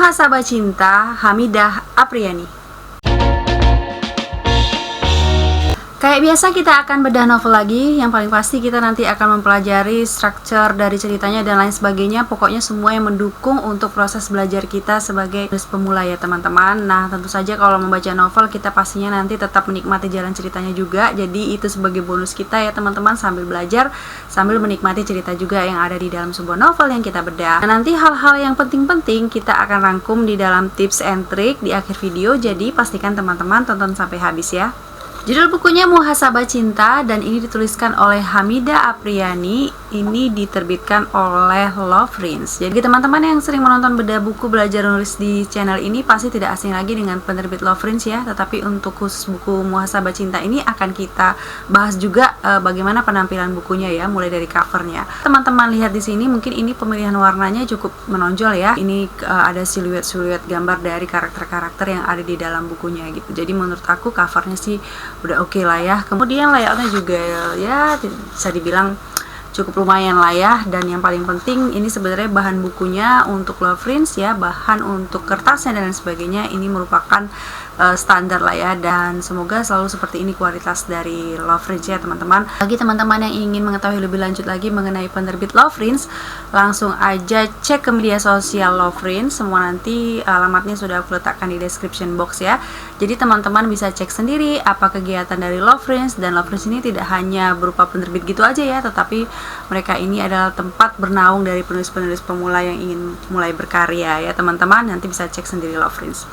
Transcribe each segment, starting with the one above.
Muhasabah Cinta, Hamidah Apriyani. Kayak biasa kita akan bedah novel lagi. Yang paling pasti kita nanti akan mempelajari struktur dari ceritanya dan lain sebagainya. Pokoknya semua yang mendukung untuk proses belajar kita sebagai penulis pemula ya teman-teman. Nah tentu saja kalau membaca novel kita pastinya nanti tetap menikmati jalan ceritanya juga. Jadi itu sebagai bonus kita ya teman-teman, sambil belajar, sambil menikmati cerita juga yang ada di dalam sebuah novel yang kita bedah. Nah nanti hal-hal yang penting-penting kita akan rangkum di dalam tips and trick di akhir video. Jadi pastikan teman-teman tonton sampai habis ya. Judul bukunya Muhasabah Cinta dan ini dituliskan oleh Hamidah Apriyani. Ini diterbitkan oleh Lovrins. Jadi teman-teman yang sering menonton bedah buku belajar nulis di channel ini pasti tidak asing lagi dengan penerbit Lovrins ya. Tetapi untuk khusus buku Muhasabah Cinta ini akan kita bahas juga bagaimana penampilan bukunya ya, mulai dari covernya. Teman-teman lihat di sini, mungkin ini pemilihan warnanya cukup menonjol ya. Ini ada siluet-siluet gambar dari karakter-karakter yang ada di dalam bukunya gitu. Jadi menurut aku covernya sih udah oke lah ya. Kemudian layoutnya juga ya bisa dibilang cukup lumayan lah ya. Dan yang paling penting ini sebenarnya bahan bukunya untuk Lovrins ya, bahan untuk kertasnya dan lain sebagainya ini merupakan standar lah ya, dan semoga selalu seperti ini kualitas dari Lovrins ya teman-teman. Bagi teman-teman yang ingin mengetahui lebih lanjut lagi mengenai penerbit Lovrins, langsung aja cek ke media sosial Lovrins. Semua nanti alamatnya sudah aku letakkan di description box ya. Jadi teman-teman bisa cek sendiri apa kegiatan dari Lovrins, dan Lovrins ini tidak hanya berupa penerbit gitu aja ya, tetapi mereka ini adalah tempat bernaung dari penulis-penulis pemula yang ingin mulai berkarya ya teman-teman. Nanti bisa cek sendiri Lovrins.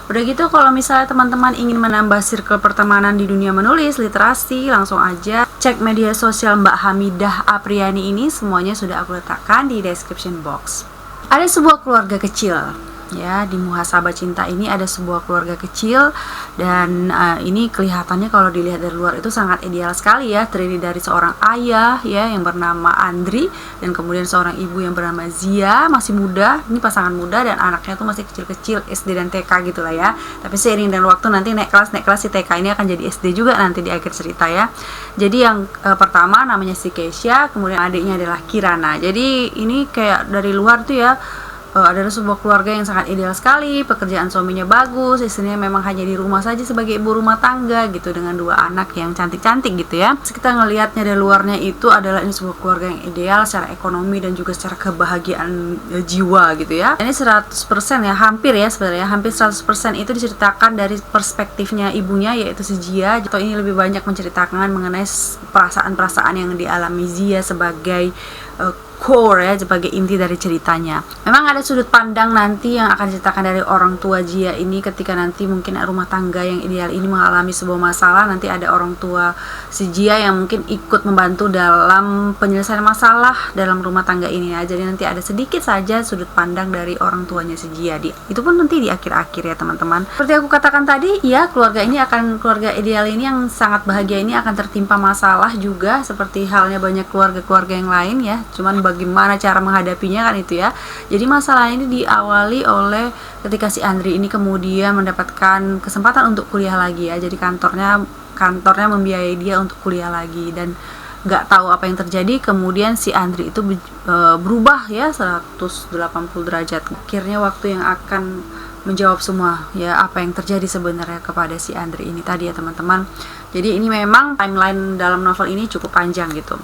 Udah gitu, kalau misalnya teman-teman ingin menambah circle pertemanan di dunia menulis, literasi, langsung aja cek media sosial Mbak Hamidah Apriyani ini. Semuanya sudah aku letakkan di description box. Ada sebuah keluarga kecil ya, di Muhasabah Cinta ini ada sebuah keluarga kecil, dan ini kelihatannya kalau dilihat dari luar itu sangat ideal sekali ya. Terdiri dari seorang ayah ya yang bernama Andri, dan kemudian seorang ibu yang bernama Zia, masih muda. Ini pasangan muda dan anaknya tuh masih kecil-kecil, SD dan TK gitu lah ya. Tapi seiring dan waktu nanti naik kelas si TK ini akan jadi SD juga nanti di akhir cerita ya. Jadi yang pertama namanya si Keisha, kemudian adiknya adalah Kirana. Jadi ini kayak dari luar tuh ya, adalah sebuah keluarga yang sangat ideal sekali. Pekerjaan suaminya bagus, istrinya memang hanya di rumah saja sebagai ibu rumah tangga gitu, dengan dua anak yang cantik-cantik gitu ya. Terus kita ngelihatnya dari luarnya itu adalah ini sebuah keluarga yang ideal secara ekonomi dan juga secara kebahagiaan jiwa gitu ya. Ini 100% ya, hampir ya sebenarnya, hampir 100% itu diceritakan dari perspektifnya ibunya, yaitu si Zia. Atau ini lebih banyak menceritakan mengenai perasaan-perasaan yang dialami Zia sebagai core ya, sebagai inti dari ceritanya. Memang ada sudut pandang nanti yang akan diceritakan dari orang tua Zia ini ketika nanti mungkin rumah tangga yang ideal ini mengalami sebuah masalah. Nanti ada orang tua si Zia yang mungkin ikut membantu dalam penyelesaian masalah dalam rumah tangga ini ya. Jadi nanti ada sedikit saja sudut pandang dari orang tuanya si Zia. Itu pun nanti di akhir-akhir ya teman-teman. Seperti aku katakan tadi ya, keluarga ideal ini yang sangat bahagia ini akan tertimpa masalah juga, seperti halnya banyak keluarga-keluarga yang lain ya. Cuman bagaimana cara menghadapinya kan itu ya. Jadi masalah ini diawali oleh ketika si Andri ini kemudian mendapatkan kesempatan untuk kuliah lagi ya. Jadi kantornya membiayai dia untuk kuliah lagi, dan nggak tahu apa yang terjadi. Kemudian si Andri itu berubah ya 180 derajat. Akhirnya waktu yang akan menjawab semua ya apa yang terjadi sebenarnya kepada si Andri ini tadi ya teman-teman. Jadi ini memang timeline dalam novel ini cukup panjang gitu.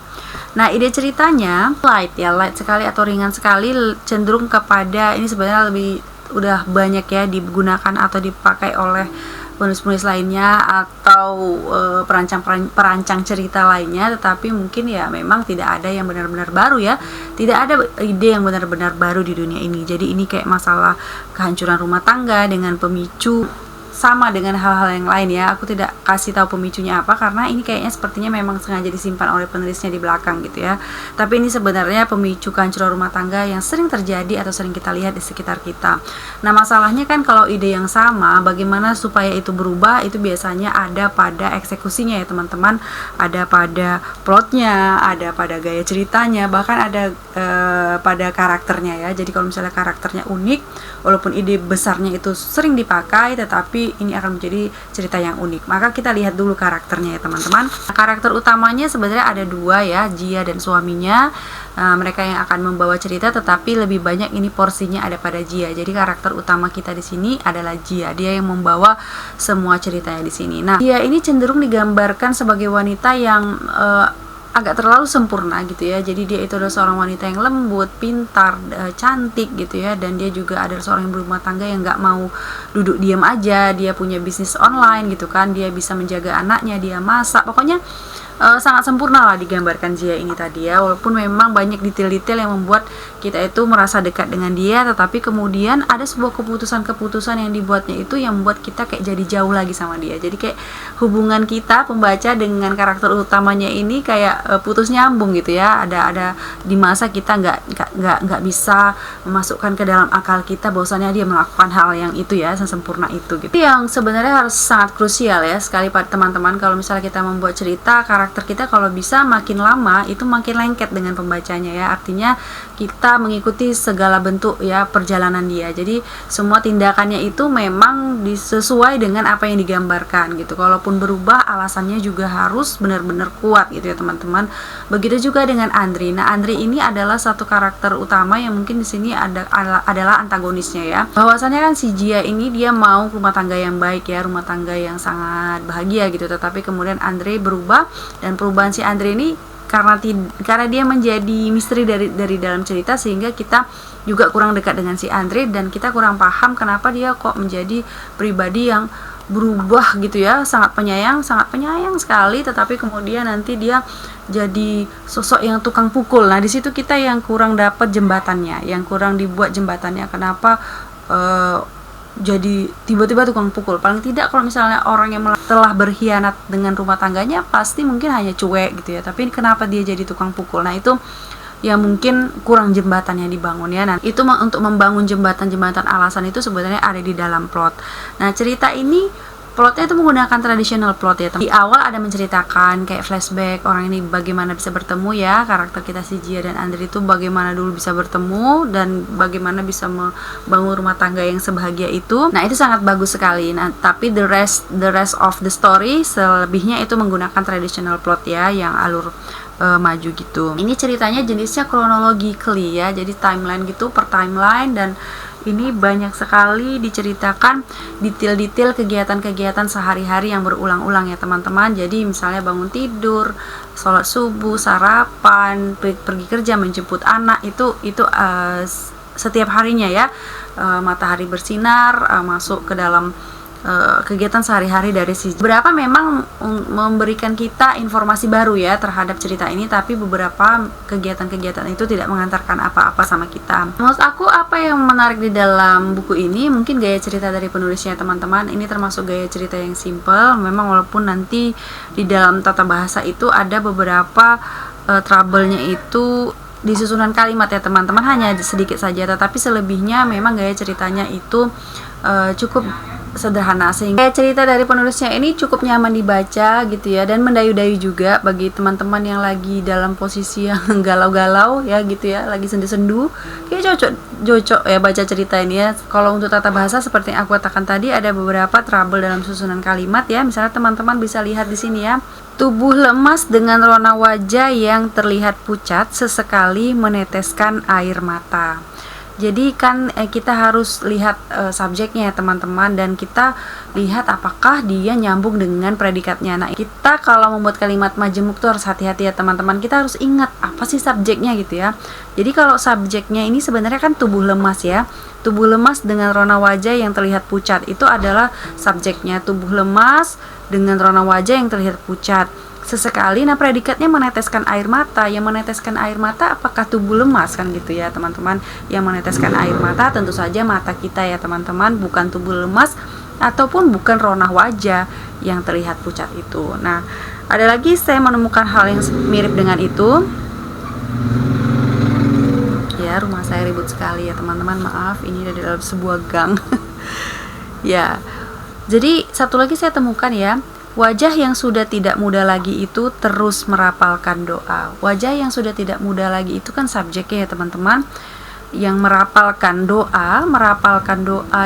Nah ide ceritanya light sekali atau ringan sekali, cenderung kepada ini sebenarnya lebih udah banyak ya digunakan atau dipakai oleh penulis-penulis lainnya atau perancang cerita lainnya, tetapi mungkin ya memang tidak ada yang benar-benar baru ya, tidak ada ide yang benar-benar baru di dunia ini. Jadi ini kayak masalah kehancuran rumah tangga dengan pemicu sama dengan hal-hal yang lain ya. Aku tidak kasih tahu pemicunya apa karena ini kayaknya sepertinya memang sengaja disimpan oleh penulisnya di belakang gitu ya. Tapi ini sebenarnya pemicu kehancuran rumah tangga yang sering terjadi atau sering kita lihat di sekitar kita. Nah masalahnya kan kalau ide yang sama, bagaimana supaya itu berubah, itu biasanya ada pada eksekusinya ya teman-teman. Ada pada plotnya, ada pada gaya ceritanya, bahkan ada pada karakternya ya. Jadi kalau misalnya karakternya unik, walaupun ide besarnya itu sering dipakai, tetapi Jadi ini akan menjadi cerita yang unik. Maka kita lihat dulu karakternya ya teman-teman. Karakter utamanya sebenarnya ada dua ya, Jia dan suaminya. Mereka yang akan membawa cerita, tetapi lebih banyak ini porsinya ada pada Jia. Jadi karakter utama kita di sini adalah Jia. Dia yang membawa semua ceritanya di sini. Nah, Jia ini cenderung digambarkan sebagai wanita yang agak terlalu sempurna gitu ya. Jadi dia itu adalah seorang wanita yang lembut, pintar, cantik gitu ya. Dan dia juga adalah seorang yang berumah tangga yang nggak mau duduk diam aja. Dia punya bisnis online gitu kan. Dia bisa menjaga anaknya, dia masak. Pokoknya sangat sempurna lah digambarkan Jia ini tadi ya. Walaupun memang banyak detail-detail yang membuat kita itu merasa dekat dengan dia, tetapi kemudian ada sebuah keputusan-keputusan yang dibuatnya itu yang membuat kita kayak jadi jauh lagi sama dia. Jadi kayak hubungan kita pembaca dengan karakter utamanya ini kayak putus nyambung gitu ya. Ada di masa kita nggak bisa memasukkan ke dalam akal kita bahwasannya dia melakukan hal yang itu ya, sesempurna itu gitu. Yang sebenarnya harus sangat krusial ya sekali pada teman-teman kalau misalnya kita membuat cerita, karakter kita kalau bisa makin lama itu makin lengket dengan pembacanya ya. Artinya kita mengikuti segala bentuk ya perjalanan dia. Jadi semua tindakannya itu memang disesuai dengan apa yang digambarkan gitu. Kalaupun berubah, alasannya juga harus benar-benar kuat gitu ya teman-teman. Begitu juga dengan Andri. Nah, Andri ini adalah satu karakter utama yang mungkin di sini adalah antagonisnya ya. Bahwasannya kan si Jia ini dia mau rumah tangga yang baik ya, rumah tangga yang sangat bahagia gitu. Tetapi kemudian Andri berubah, dan perubahan si Andri ini karena dia menjadi misteri dari dalam cerita, sehingga kita juga kurang dekat dengan si Andre dan kita kurang paham kenapa dia kok menjadi pribadi yang berubah gitu ya, sangat penyayang sekali, tetapi kemudian nanti dia jadi sosok yang tukang pukul. Nah, di situ kita yang kurang dapat jembatannya, yang kurang dibuat jembatannya, kenapa jadi tiba-tiba tukang pukul. Paling tidak kalau misalnya orang yang telah berkhianat dengan rumah tangganya pasti mungkin hanya cuek gitu ya, tapi kenapa dia jadi tukang pukul? Nah, itu ya mungkin kurang jembatan yang dibangun ya. Nah, itu untuk membangun jembatan alasan itu sebenarnya ada di dalam plot. Nah, cerita ini plotnya itu menggunakan traditional plot ya. Di awal ada menceritakan kayak flashback orang ini bagaimana bisa bertemu ya, karakter kita si Jia dan Andri itu bagaimana dulu bisa bertemu dan bagaimana bisa membangun rumah tangga yang sebahagia itu. Nah, itu sangat bagus sekali. Nah, tapi the rest of the story selebihnya itu menggunakan traditional plot ya, yang alur maju gitu. Ini ceritanya jenisnya chronologically ya, jadi timeline gitu, per timeline, dan ini banyak sekali diceritakan detail-detail kegiatan-kegiatan sehari-hari yang berulang-ulang ya teman-teman. Jadi misalnya bangun tidur, sholat subuh, sarapan, pergi kerja, menjemput anak, itu setiap harinya ya. Matahari bersinar, masuk ke dalam kegiatan sehari-hari dari si beberapa memang memberikan kita informasi baru ya terhadap cerita ini, tapi beberapa kegiatan-kegiatan itu tidak mengantarkan apa-apa sama kita. Menurut aku apa yang menarik di dalam buku ini mungkin gaya cerita dari penulisnya teman-teman. Ini termasuk gaya cerita yang simple, memang walaupun nanti di dalam tata bahasa itu ada beberapa trouble-nya itu di susunan kalimat ya teman-teman, hanya sedikit saja, tetapi selebihnya memang gaya ceritanya itu cukup sederhana, sehingga cerita dari penulisnya ini cukup nyaman dibaca gitu ya, dan mendayu-dayu juga bagi teman-teman yang lagi dalam posisi yang galau-galau ya gitu ya, lagi sendu-sendu, kayak cocok ya baca cerita ini ya. Kalau untuk tata bahasa seperti yang aku katakan tadi, ada beberapa trouble dalam susunan kalimat ya. Misalnya teman-teman bisa lihat di sini ya, tubuh lemas dengan rona wajah yang terlihat pucat sesekali meneteskan air mata. Jadi kan kita harus lihat subjeknya ya teman-teman, dan kita lihat apakah dia nyambung dengan predikatnya. Nah, kita kalau membuat kalimat majemuk tuh harus hati-hati ya teman-teman. Kita harus ingat apa sih subjeknya gitu ya. Jadi kalau subjeknya ini sebenarnya kan tubuh lemas ya. Tubuh lemas dengan rona wajah yang terlihat pucat, itu adalah subjeknya. Tubuh lemas dengan rona wajah yang terlihat pucat sesekali. Nah, predikatnya meneteskan air mata. Yang meneteskan air mata apakah tubuh lemas kan gitu ya teman-teman. Yang meneteskan air mata tentu saja mata kita ya teman-teman, bukan tubuh lemas ataupun bukan rona wajah yang terlihat pucat itu. Nah, ada lagi saya menemukan hal yang mirip dengan itu ya. Rumah saya ribut sekali ya teman-teman, maaf, ini ada dalam sebuah gang. Ya, jadi satu lagi saya temukan ya, wajah yang sudah tidak muda lagi itu terus merapalkan doa. Wajah yang sudah tidak muda lagi itu kan subjeknya ya teman-teman. yang merapalkan doa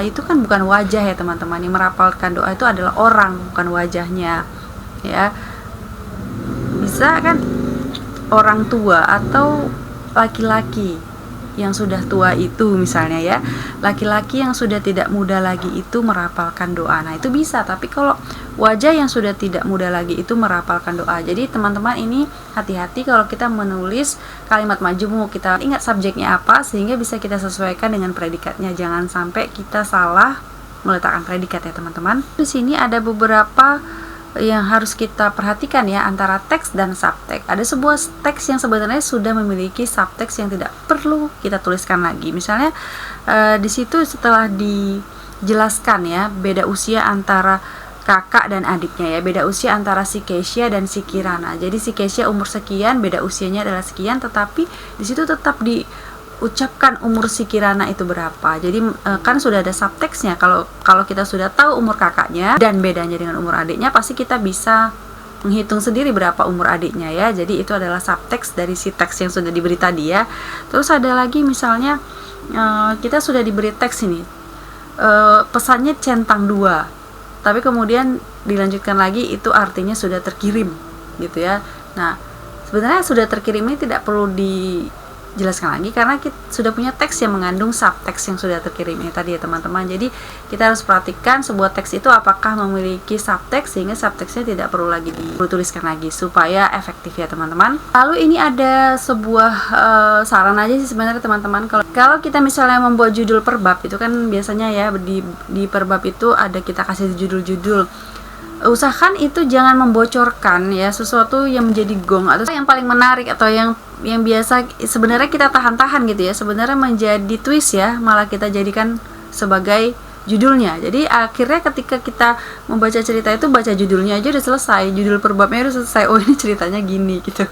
itu kan bukan wajah ya teman-teman. Yang merapalkan doa itu adalah orang, bukan wajahnya ya. Bisa kan orang tua atau laki-laki yang sudah tua itu misalnya ya, laki-laki yang sudah tidak muda lagi itu merapalkan doa. Nah itu bisa, tapi kalau wajah yang sudah tidak muda lagi itu merapalkan doa. Jadi teman-teman ini hati-hati kalau kita menulis kalimat majemuk, kita ingat subjeknya apa sehingga bisa kita sesuaikan dengan predikatnya. Jangan sampai kita salah meletakkan predikat ya teman-teman. Di sini ada beberapa yang harus kita perhatikan ya antara teks dan subteks. Ada sebuah teks yang sebenarnya sudah memiliki subteks yang tidak perlu kita tuliskan lagi. Misalnya di situ setelah dijelaskan ya beda usia antara kakak dan adiknya ya, beda usia antara si Keisha dan si Kirana. Jadi si Keisha umur sekian, beda usianya adalah sekian, tetapi di situ tetap diucapkan umur si Kirana itu berapa. Jadi kan sudah ada subteksnya. Kalau kita sudah tahu umur kakaknya dan bedanya dengan umur adiknya, pasti kita bisa menghitung sendiri berapa umur adiknya ya. Jadi itu adalah subteks dari si teks yang sudah diberi tadi ya. Terus ada lagi misalnya kita sudah diberi teks ini, pesannya centang 2, tapi kemudian dilanjutkan lagi itu artinya sudah terkirim gitu ya. Nah sebenarnya sudah terkirim ini tidak perlu dijelaskan lagi karena kita sudah punya teks yang mengandung subteks yang sudah terkirim ini tadi ya teman-teman. Jadi kita harus perhatikan sebuah teks itu apakah memiliki subteks sehingga subteksnya tidak perlu lagi dituliskan lagi supaya efektif ya teman-teman. Lalu ini ada sebuah saran aja sih sebenarnya teman-teman. Kalau kita misalnya membuat judul per bab itu kan biasanya ya di per bab itu ada kita kasih judul-judul. Usahakan itu jangan membocorkan ya sesuatu yang menjadi gong atau yang paling menarik atau yang biasa sebenarnya kita tahan-tahan gitu ya, sebenarnya menjadi twist ya, malah kita jadikan sebagai judulnya. Jadi akhirnya ketika kita membaca cerita itu baca judulnya aja udah selesai, judul per babnya udah selesai, oh ini ceritanya gini gitu.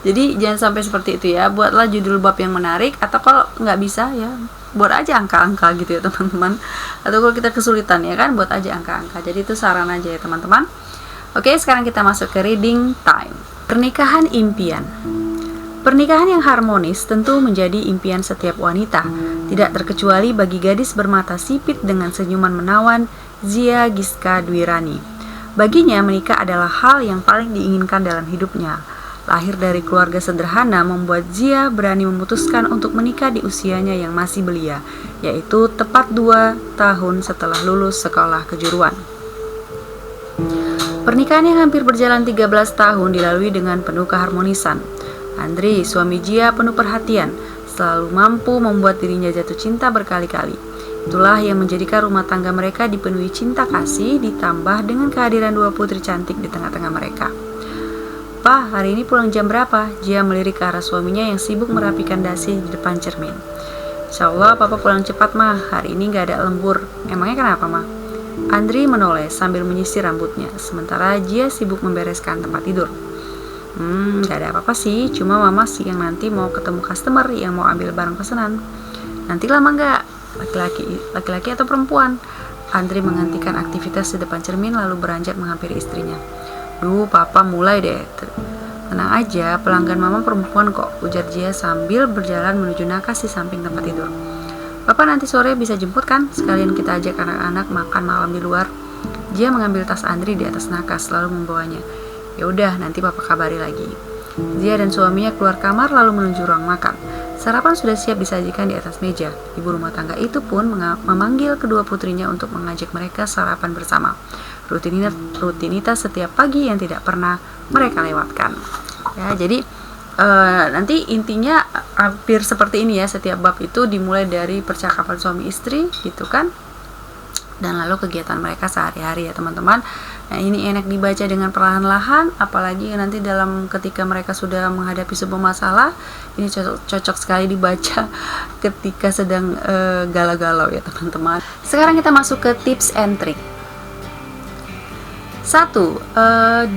Jadi jangan sampai seperti itu ya, buatlah judul bab yang menarik, atau kalau nggak bisa ya buat aja angka-angka gitu ya teman-teman. Atau kalau kita kesulitan ya kan buat aja angka-angka. Jadi itu saran aja ya teman-teman. Oke, sekarang kita masuk ke reading time. Pernikahan impian. Pernikahan yang harmonis tentu menjadi impian setiap wanita, tidak terkecuali bagi gadis bermata sipit dengan senyuman menawan, Zia Giska Dwirani. Baginya menikah adalah hal yang paling diinginkan dalam hidupnya. Lahir dari keluarga sederhana membuat Zia berani memutuskan untuk menikah di usianya yang masih belia, yaitu tepat 2 tahun setelah lulus sekolah kejuruan. Pernikahan yang hampir berjalan 13 tahun dilalui dengan penuh keharmonisan. Andri, suami Zia, penuh perhatian, selalu mampu membuat dirinya jatuh cinta berkali-kali. Itulah yang menjadikan rumah tangga mereka dipenuhi cinta kasih, ditambah dengan kehadiran 2 putri cantik di tengah-tengah mereka. "Pak, hari ini pulang jam berapa?" Zia melirik ke arah suaminya yang sibuk merapikan dasi di depan cermin. "Insya Allah papa pulang cepat mah, hari ini gak ada lembur." "Emangnya kenapa mah?" Andri menoleh sambil menyisir rambutnya, sementara Zia sibuk membereskan tempat tidur. Gak ada apa-apa sih, cuma mama siang nanti mau ketemu customer yang mau ambil barang pesanan." "Nanti lama gak? Laki-laki atau perempuan?" Andri menghentikan aktivitas di depan cermin lalu beranjak menghampiri istrinya. "Duh, papa mulai deh." "Tenang aja, pelanggan mama perempuan kok," ujar Zia sambil berjalan menuju nakas di samping tempat tidur. "Papa nanti sore bisa jemput kan? Sekalian kita ajak anak-anak makan malam di luar." Zia mengambil tas Andri di atas nakas lalu membawanya. "Ya udah, nanti papa kabari lagi." Zia dan suaminya keluar kamar lalu menuju ruang makan. Sarapan sudah siap disajikan di atas meja. Ibu rumah tangga itu pun memanggil kedua putrinya untuk mengajak mereka sarapan bersama. Rutinitas setiap pagi yang tidak pernah mereka lewatkan. Ya, jadi nanti intinya hampir seperti ini ya, setiap bab itu dimulai dari percakapan suami istri gitu kan, dan lalu kegiatan mereka sehari-hari ya teman-teman. Nah ini enak dibaca dengan perlahan-lahan, apalagi nanti ketika mereka sudah menghadapi sebuah masalah, ini cocok sekali dibaca ketika sedang galau-galau ya teman-teman. Sekarang kita masuk ke tips and trick. Satu,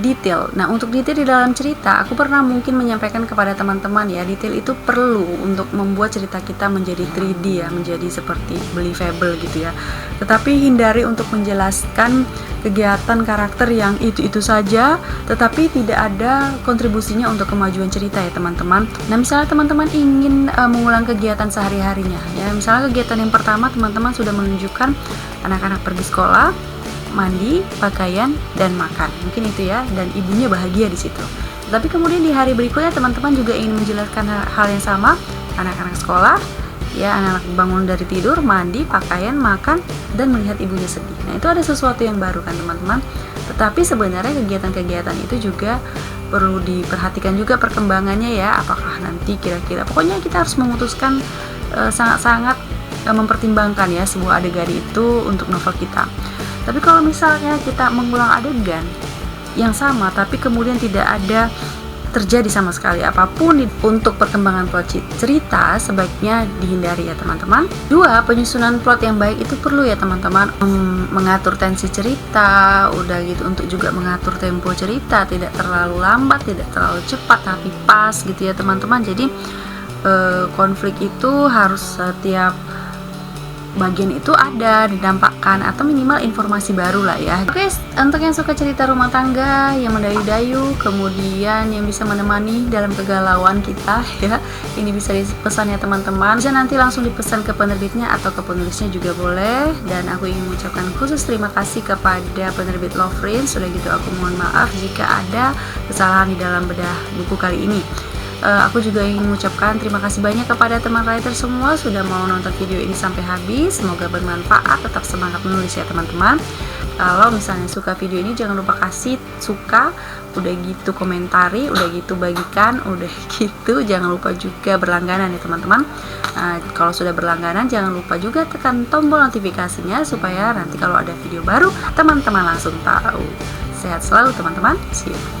detail. Nah, untuk detail di dalam cerita, aku pernah mungkin menyampaikan kepada teman-teman ya, detail itu perlu untuk membuat cerita kita menjadi 3D ya, menjadi seperti believable gitu ya. Tetapi hindari untuk menjelaskan kegiatan karakter yang itu-itu saja, tetapi tidak ada kontribusinya untuk kemajuan cerita ya teman-teman. Nah, misalnya teman-teman ingin mengulang kegiatan sehari-harinya ya. Misalnya kegiatan yang pertama teman-teman sudah menunjukkan anak-anak pergi sekolah, mandi, pakaian, dan makan. Mungkin itu ya, dan ibunya bahagia di situ. Tapi kemudian di hari berikutnya teman-teman juga ingin menjelaskan hal yang sama, anak-anak sekolah, ya anak-anak bangun dari tidur, mandi, pakaian, makan, dan melihat ibunya sedih. Nah, itu ada sesuatu yang baru kan teman-teman. Tetapi sebenarnya kegiatan-kegiatan itu juga perlu diperhatikan juga perkembangannya ya, apakah nanti kira-kira, pokoknya kita harus memutuskan sangat-sangat mempertimbangkan ya sebuah adegan itu untuk novel kita. Tapi kalau misalnya kita mengulang adegan yang sama tapi kemudian tidak ada terjadi sama sekali apapun untuk perkembangan plot cerita, sebaiknya dihindari ya teman-teman. 2, penyusunan plot yang baik itu perlu ya teman-teman, mengatur tensi cerita, udah gitu untuk juga mengatur tempo cerita, tidak terlalu lambat, tidak terlalu cepat, tapi pas gitu ya teman-teman. Jadi konflik itu harus setiap bagian itu ada didampakkan atau minimal informasi baru lah ya. Oke, untuk yang suka cerita rumah tangga yang mendayu-dayu, kemudian yang bisa menemani dalam kegalauan kita ya, ini bisa dipesan ya teman-teman. Bisa nanti langsung dipesan ke penerbitnya atau ke penulisnya juga boleh. Dan aku ingin mengucapkan khusus terima kasih kepada penerbit Lovrin. Sudah gitu aku mohon maaf jika ada kesalahan di dalam bedah buku kali ini. Aku juga ingin mengucapkan terima kasih banyak kepada teman writer semua sudah mau nonton video ini sampai habis. Semoga bermanfaat, tetap semangat menulis ya teman-teman. Kalau misalnya suka video ini jangan lupa kasih suka, udah gitu komentari, udah gitu bagikan, udah gitu jangan lupa juga berlangganan ya teman-teman. Kalau sudah berlangganan jangan lupa juga tekan tombol notifikasinya supaya nanti kalau ada video baru teman-teman langsung tahu. Sehat selalu teman-teman, see you.